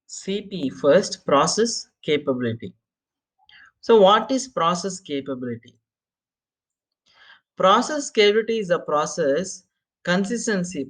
CP first, process capability. So what is process capability? Process capability is a process consistency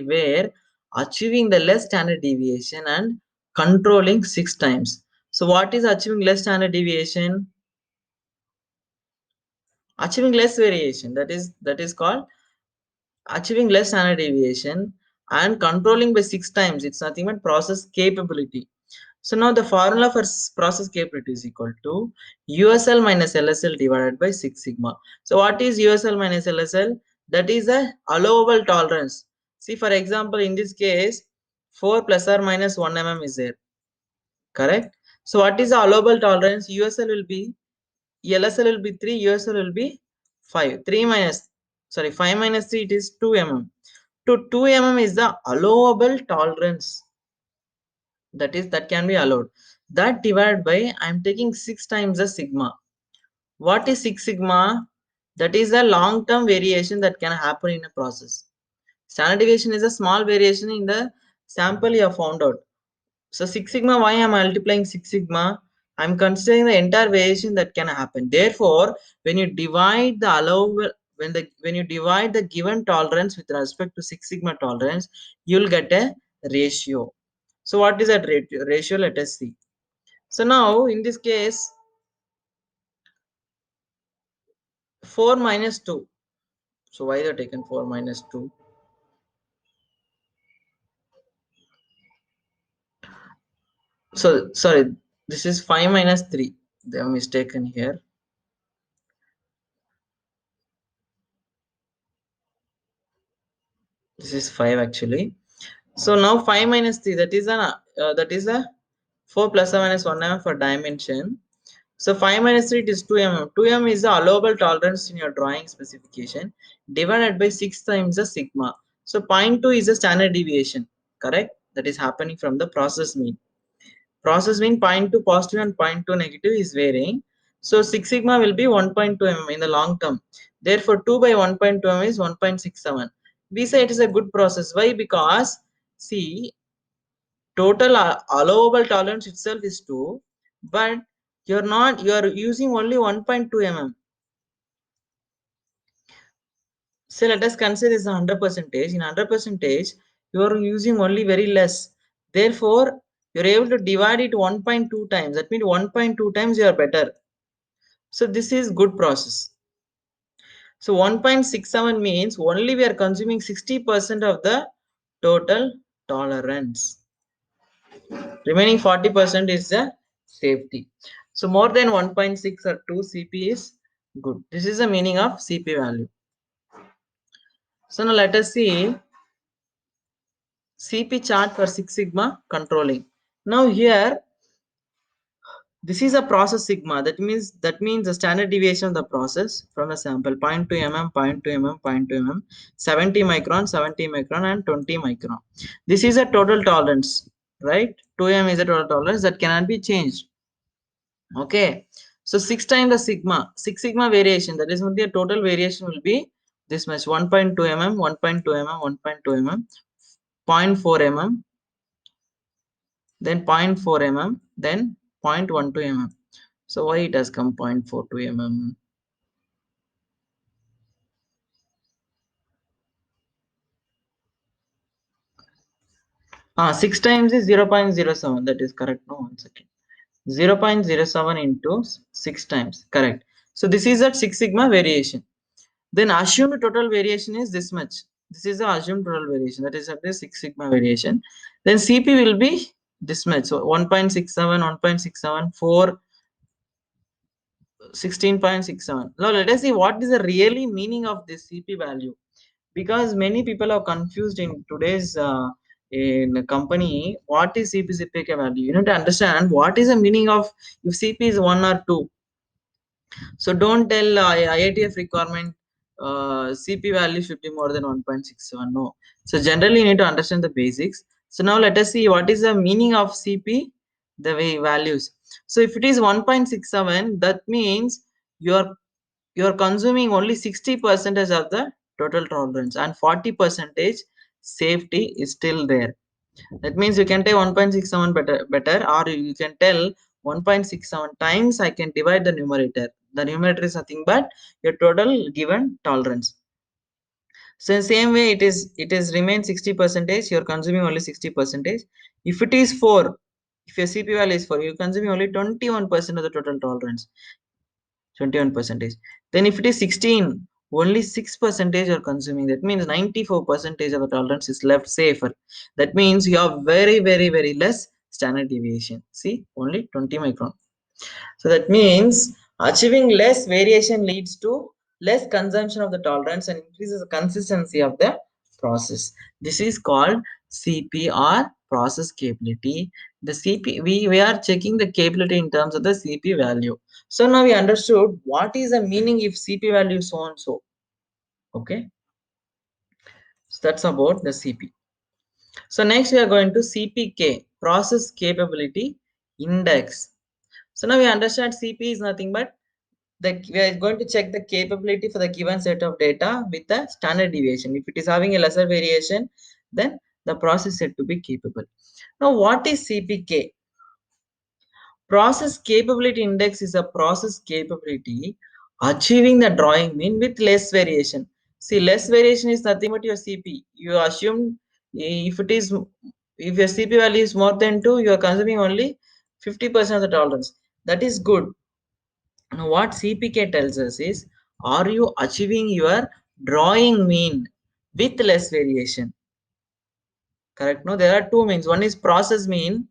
where achieving the less standard deviation and controlling 6 times. So what is achieving less standard deviation? Achieving less variation. That is called achieving less standard deviation and controlling by 6 times. It's nothing but process capability. So now the formula for process capability is equal to USL minus LSL divided by 6 sigma. So what is USL minus LSL? That is a allowable tolerance. See, for example, in this case, 4 plus or minus 1 mm is there, correct? So what is the allowable tolerance? USL will be, LSL will be 3, USL will be 5. 3 minus, sorry, 5 minus 3, it is 2 mm. To 2 mm is the allowable tolerance, that can be allowed. That divided by, I'm taking 6 times the sigma. What is 6 sigma? That is a long term variation that can happen in a process. Standard deviation is a small variation in the sample you have found out. So 6 sigma, why I'm multiplying 6 sigma? I'm considering the entire variation that can happen. Therefore, when you divide the allowable, when you divide the given tolerance with respect to 6 sigma tolerance, you'll get a ratio. So what is that ratio? Let us see. So now in this case, 4 minus 2. So why they taken 4 minus 2? So sorry, this is 5 minus 3. They are mistaken here. This is 5 actually. So now 5 minus 3, that is a 4 plus or minus 1 mm for dimension. So 5 minus 3, it is 2 mm. 2 mm is the allowable tolerance in your drawing specification divided by 6 times the sigma. So 0.2 is the standard deviation, correct? That is happening from the process mean. Process mean 0.2 positive and 0.2 negative is varying. So 6 sigma will be 1.2 mm in the long term. Therefore 2 by 1.2 mm is 1.67. We say it is a good process. Why? Because see, total allowable tolerance itself is 2, but you're using only 1.2 mm. So let us consider this 100 percentage. In 100 percentage, you are using only very less. Therefore, you're able to divide it 1.2 times. That means 1.2 times you are better. So this is good process. So 1.67 means only we are consuming 60% of the total tolerance. Remaining 40% is the safety. So more than 1.6 or 2 CP is good. This is the meaning of CP value. So now let us see CP chart for Six Sigma controlling. Now here, this is a process sigma. That means the standard deviation of the process from a sample 0.2 mm, 0.2 mm, 0.2 mm, 70 micron, 70 micron, and 20 micron. This is a total tolerance, right? 2 mm is a total tolerance that cannot be changed. Okay. So 6 times the sigma, 6 sigma variation. That is only a total variation will be this much: 1.2 mm, 1.2 mm, 1.2 mm, 0.4 mm, then 0.4 mm, then 0.12 mm. So why it has come 0.42 mm? 6 times is 0.07. That is correct. No, 1 second. 0.07 into 6 times. Correct. So this is at 6 sigma variation. Then assumed total variation is this much. This is the assumed total variation. That is at the 6 sigma variation. Then CP will be this much. So 1.67, 1.67, 4, 16.67. Now let us see what is the really meaning of this CP value, because many people are confused in today's in a company. What is CP CPK value? You need to understand what is the meaning of if CP is 1 or 2. So don't tell IITF requirement CP value should be more than 1.67. No. So generally you need to understand the basics. So now let us see what is the meaning of CP, the way values. So if it is 1.67, that means you're consuming only 60% of the total tolerance and 40% safety is still there. That means you can take 1.67 better, or you can tell 1.67 times I can divide the numerator. The numerator is nothing but your total given tolerance. So in same way, it is remain 60 percentage. You're consuming only 60 percentage. If it is 4, if your CP value is 4, you're consuming only 21% of the total tolerance. 21 percentage. Then if it is 16, only 6 percentage are consuming. That means 94 percentage of the tolerance is left safer. That means you have very less standard deviation. See, only 20 micron. So that means achieving less variation leads to less consumption of the tolerance and increases the consistency of the process. This is called CPR, process capability. The CP, we are checking the capability in terms of the CP value. So now we understood what is the meaning if CP value is so and so. Okay, so that's about the CP. So next we are going to CPK, process capability index. So now we understand CP is nothing but we are going to check the capability for the given set of data with the standard deviation. If it is having a lesser variation, then the process said to be capable. Now, what is CPK? Process capability index is a process capability achieving the drawing mean with less variation. See, less variation is nothing but your CP. You assume if it is if your CP value is more than 2, you are consuming only 50% of the tolerance. That is good. Now, what CPK tells us is, are you achieving your drawing mean with less variation? Correct? No, there are two means. One is process mean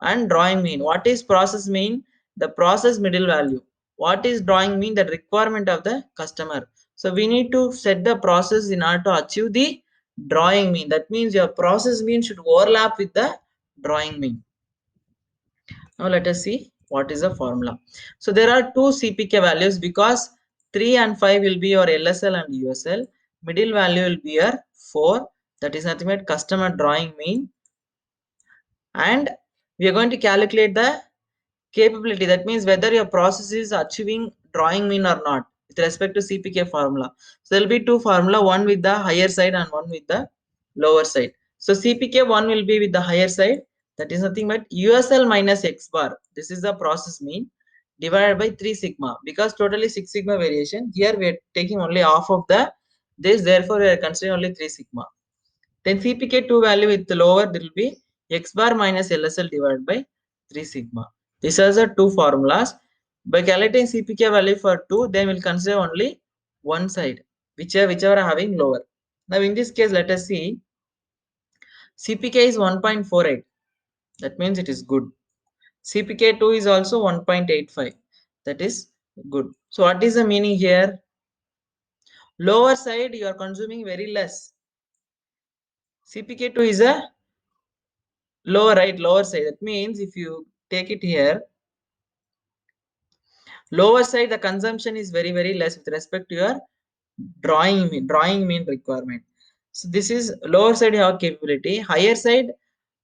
and drawing mean. What is process mean? The process middle value. What is drawing mean? The requirement of the customer. So we need to set the process in order to achieve the drawing mean. That means your process mean should overlap with the drawing mean. Now let us see what is the formula. So there are two CPK values because 3 and 5 will be your LSL and USL. Middle value will be your 4. That is nothing but customer drawing mean. And we are going to calculate the capability. That means whether your process is achieving drawing mean or not with respect to CPK formula. So there will be two formula, one with the higher side and one with the lower side. So CPK one will be with the higher side. That is nothing but USL minus X bar. This is the process mean divided by 3 sigma, because totally 6 sigma variation. Here we are taking only half of the this, therefore we are considering only 3 sigma. Then CPK2 value with the lower, there will be X bar minus LSL divided by 3 sigma. These are the two formulas. By calculating CPK value for 2, then we'll consider only one side, whichever are having lower. Now in this case, let us see CPK is 1.48. That means it is good. CPK2 is also 1.85. That is good. So what is the meaning here? Lower side you are consuming very less. CPK2 is a lower, right? Lower side. That means if you take it here, lower side the consumption is very less with respect to your drawing mean requirement. So this is lower side you have capability. Higher side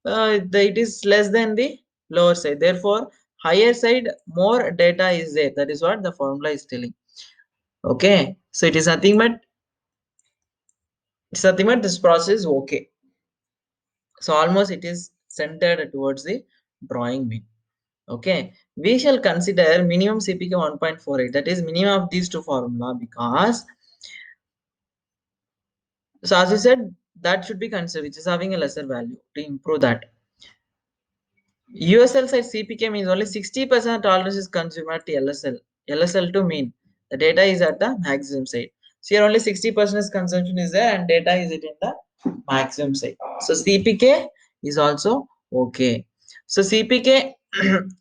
it is less than the lower side. Therefore, higher side more data is there. That is what the formula is telling. Okay, so it's nothing but this process is okay. So almost it is centered towards the drawing mean. Okay, we shall consider minimum CPK 1.48. That is minimum of these two formula, because so as you said, that should be considered, which is having a lesser value to improve that. USL side CPK means only 60% tolerance is consumed at LSL. LSL to mean the data is at the maximum side. So here only 60% is consumption is there and data is it in the maximum side. So CPK is also okay. So CPK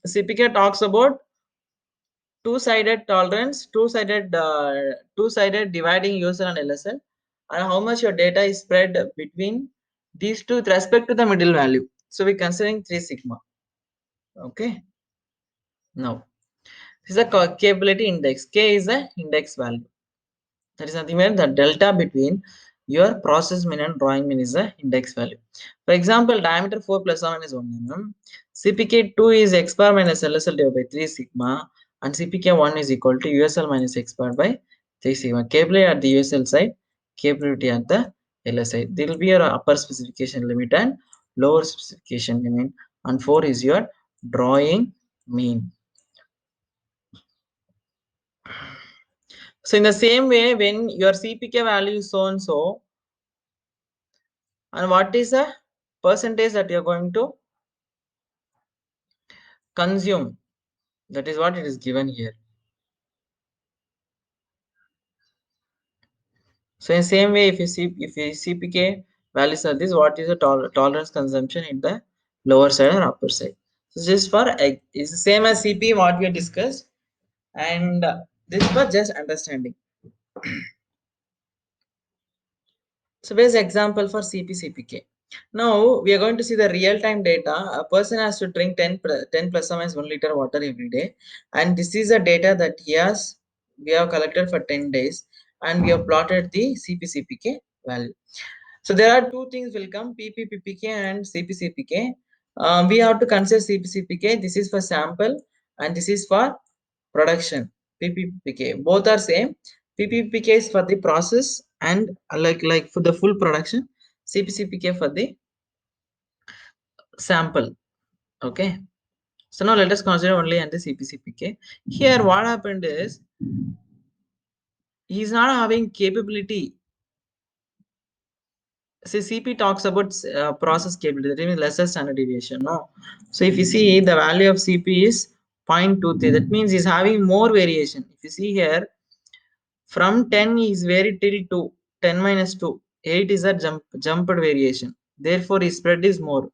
CPK talks about two-sided tolerance, two-sided dividing USL and LSL, and how much your data is spread between these two with respect to the middle value. So we're considering 3 sigma. Okay. Now, this is a capability index. K is the index value. That is nothing but the delta between your process mean and drawing mean is the index value. For example, diameter 4 plus 7 is 1 mm. CPK2 is x bar minus LSL divided by 3 sigma, and CPK1 is equal to USL minus x bar by 3 sigma. Capability at the USL side, capability at the LS side. There will be your upper specification limit and lower specification mean, and 4 is your drawing mean. So in the same way, when your CPK value is so and so, and what is the percentage that you are going to consume, that is what it is given here. So in same way, if you see, if your CPK values are this, what is the tolerance consumption in the lower side or upper side? So just for it's the same as CP what we discussed, and this for just understanding. So where's example for CP/CPK? Now we are going to see the real-time data. A person has to drink 10 plus or minus 1 liter water every day, and this is the data that we have collected for 10 days, and we have plotted the CP/CPK value. So there are two things will come, PP/PPK and CP/CPK. We have to consider CP/CPK. This is for sample and this is for production. PP/PPK both are same. PP/PK is for the process and like for the full production. CP/CPK for the sample. Okay. So now let us consider only and the CP/CPK. Here what happened is he is not having capability. See, CP talks about process capability, that means lesser standard deviation. No, so if you see the value of CP is 0.23, that means he's having more variation. If you see here, from 10 is very till 2, 10 minus 2, 8 is a jumped variation. Therefore, his spread is more.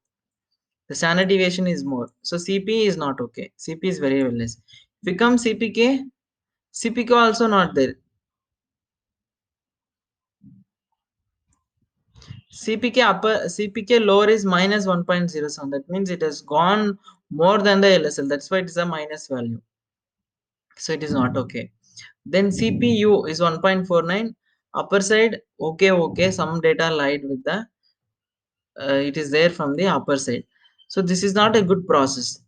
The standard deviation is more. So CP is not okay. CP is very well less. If you come CPK, CPK also not there. CPK upper, CPK lower is minus 1.07. That means it has gone more than the LSL. That's why it is a minus value. So it is not okay. Then CPU is 1.49. Upper side, okay, okay. Some data lied with the, it is there from the upper side. So this is not a good process.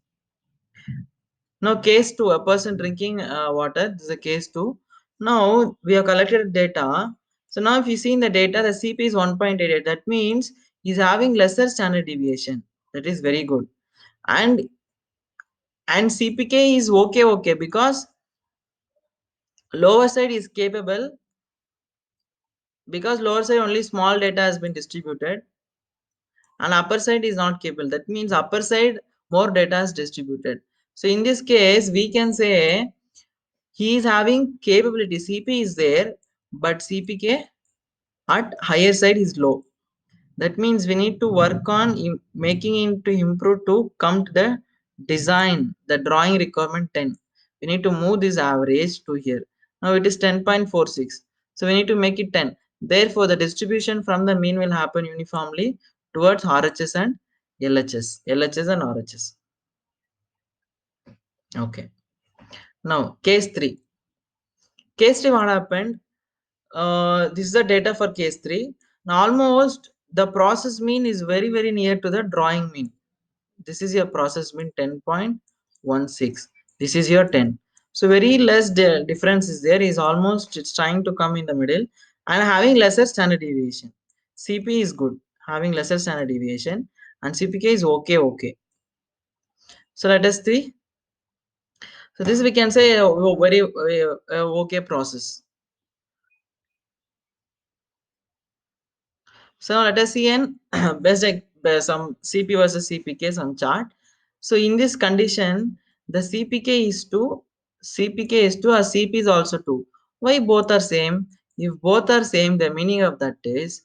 Now case 2, a person drinking water. This is a case 2. Now we have collected data. So now if you see in the data, the CP is 1.88. That means he's having lesser standard deviation. That is very good. And CPK is okay because lower side is capable, because lower side only small data has been distributed and upper side is not capable. That means upper side more data is distributed. So in this case, we can say he is having capability. CP is there, but CPK at higher side is low. That means we need to work on making it to improve to come to the design, the drawing requirement 10. We need to move this average to here. Now it is 10.46. So we need to make it 10. Therefore, the distribution from the mean will happen uniformly towards RHS and LHS and RHS. Okay. Now case 3. Case 3 what happened? This is the data for case 3. Now almost the process mean is very near to the drawing mean. This is your process mean 10.16. This is your 10. So very less difference is there, is almost it's trying to come in the middle and having lesser standard deviation. CP is good, having lesser standard deviation, and CPK is okay. So let us see. So this we can say a very okay process. So let us see an best some CP versus CPK some chart. So in this condition, the CPK is 2, CPK is 2, or CP is also 2. Why both are same? If both are same, the meaning of that is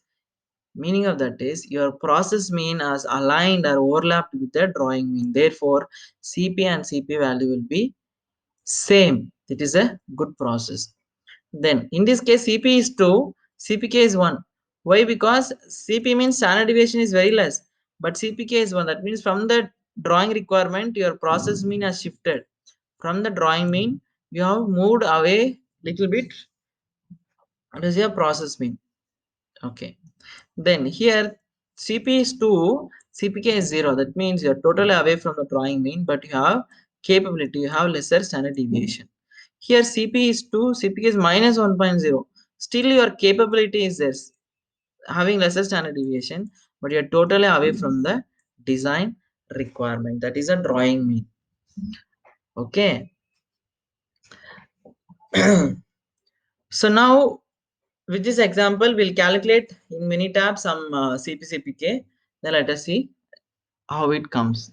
your process mean as aligned or overlapped with the drawing mean. Therefore, CP and CP value will be same. It is a good process. Then in this case, CP is 2, CPK is 1. Why? Because CP means standard deviation is very less, but CPK is 1. That means from the drawing requirement, your process mean has shifted. From the drawing mean, you have moved away little bit. What is your process mean? Okay. Then here CP is 2, CPK is 0. That means you're totally away from the drawing mean, but you have capability, you have lesser standard deviation. Here CP is 2, CPK is minus 1.0. Still your capability is there, having lesser standard deviation, but you're totally away from the design requirement, that is a drawing mean. Okay. So now with this example we'll calculate in Minitab some CPCPK. Then let us see how it comes.